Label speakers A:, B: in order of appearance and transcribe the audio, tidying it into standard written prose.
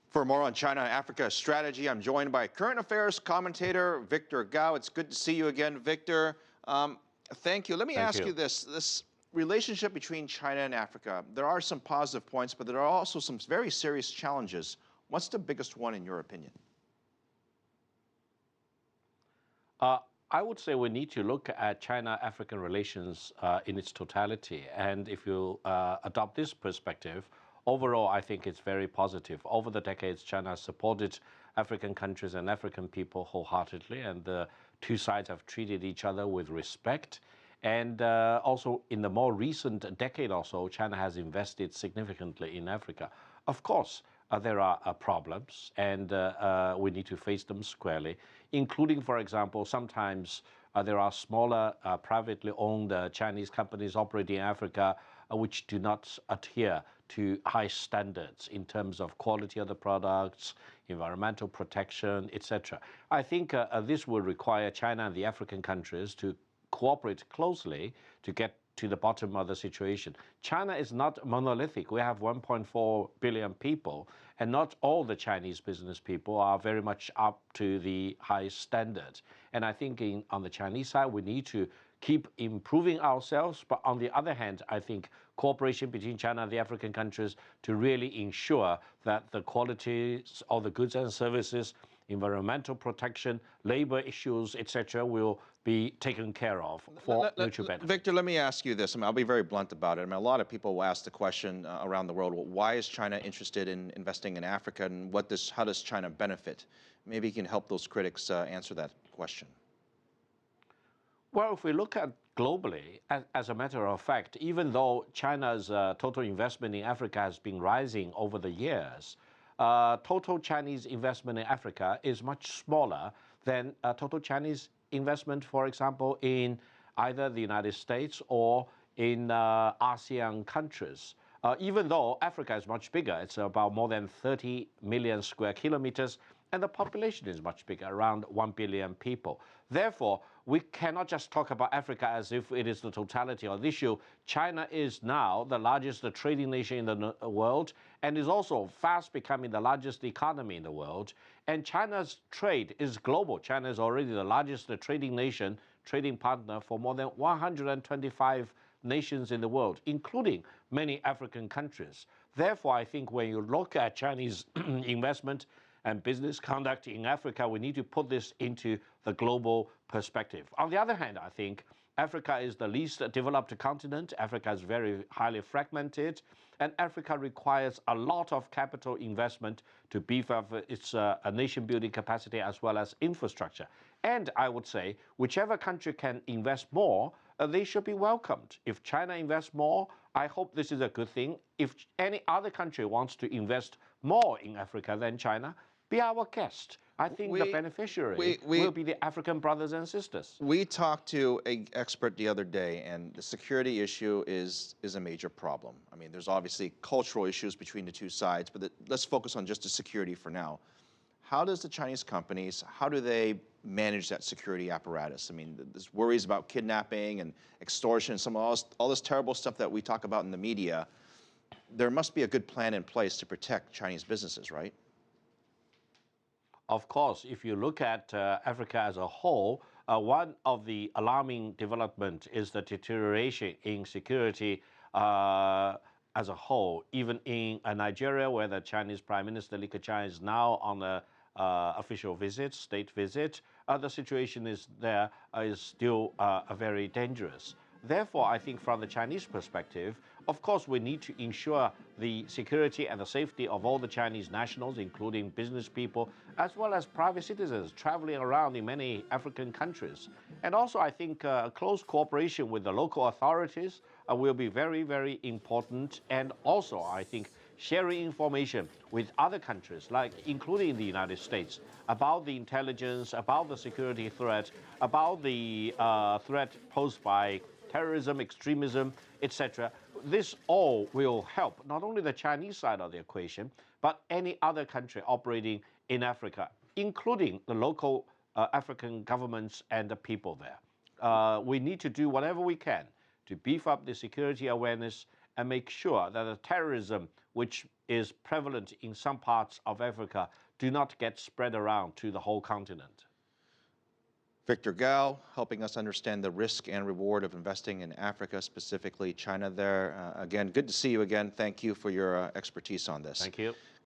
A: For more on China and Africa strategy, I'm joined by current affairs commentator Victor Gao. It's good to see you again, Victor. Thank you. Let me ask you this relationship between China and Africa. There are some positive points, but there are also some very serious challenges. What's the biggest one in your opinion?
B: I would say we need to look at China-African relations in its totality. And if you adopt this perspective, overall, I think it's very positive. Over the decades, China has supported African countries and African people wholeheartedly, and the two sides have treated each other with respect. And also, in the more recent decade or so, China has invested significantly in Africa. Of course, there are problems, and we need to face them squarely, including, for example, sometimes there are smaller privately owned Chinese companies operating in Africa which do not adhere to high standards in terms of quality of the products, environmental protection, etc. I think this will require China and the African countries to cooperate closely to get to the bottom of the situation. China is not monolithic. We have 1.4 billion people, and not all the Chinese business people are very much up to the high standard. And I think on the Chinese side, we need to keep improving ourselves. But on the other hand, I think cooperation between China and the African countries to really ensure that the qualities of the goods and services, environmental protection, labor issues, etc., will be taken care of for mutual benefit.
A: Victor, let me ask you this. I'll be very blunt about it. A lot of people will ask the question around the world, well, why is China interested in investing in Africa, and how does China benefit? Maybe you can help those critics answer that question.
B: Well, if we look at globally, as a matter of fact, even though China's total investment in Africa has been rising over the years, total Chinese investment in Africa is much smaller than total Chinese investment, for example, in either the United States or in ASEAN countries. Even though Africa is much bigger, it's about more than 30 million square kilometers, and the population is much bigger, around 1 billion people. Therefore, we cannot just talk about Africa as if it is the totality of the issue. China is now the largest trading nation in the world, and is also fast becoming the largest economy in the world. And China's trade is global. China is already the largest trading nation, trading partner for more than 125 nations in the world, including many African countries. Therefore, I think when you look at Chinese investment and business conduct in Africa, we need to put this into the global perspective. On the other hand, I think Africa is the least developed continent. Africa is very highly fragmented, and Africa requires a lot of capital investment to beef up its nation-building capacity as well as infrastructure. And I would say, whichever country can invest more, they should be welcomed. If China invests more, I hope this is a good thing. If any other country wants to invest more in Africa than China, be our guest. I think the beneficiary will be the African brothers and sisters.
A: We talked to an expert the other day, and the security issue is a major problem. I mean, there's obviously cultural issues between the two sides, but let's focus on just the security for now. How does the Chinese companies, how do they manage that security apparatus? I mean, there's worries about kidnapping and extortion, all this terrible stuff that we talk about in the media. There must be a good plan in place to protect Chinese businesses, right?
B: Of course, if you look at Africa as a whole, one of the alarming development is the deterioration in security as a whole. Even in Nigeria, where the Chinese Prime Minister Li Keqiang is now on a official visit, state visit, the situation is still very dangerous. Therefore, I think from the Chinese perspective, of course, we need to ensure the security and the safety of all the Chinese nationals, including business people, as well as private citizens traveling around in many African countries. And also, I think close cooperation with the local authorities will be very, very important. And also, I think sharing information with other countries, like including the United States, about the intelligence, about the security threat, about the threat posed by terrorism, extremism, etc. This all will help not only the Chinese side of the equation, but any other country operating in Africa, including the local African governments and the people there. We need to do whatever we can to beef up the security awareness and make sure that the terrorism, which is prevalent in some parts of Africa do not get spread around to the whole continent.
A: Victor Gao, helping us understand the risk and reward of investing in Africa, specifically China there. Again, good to see you again. Thank you for your expertise on this.
B: Thank you.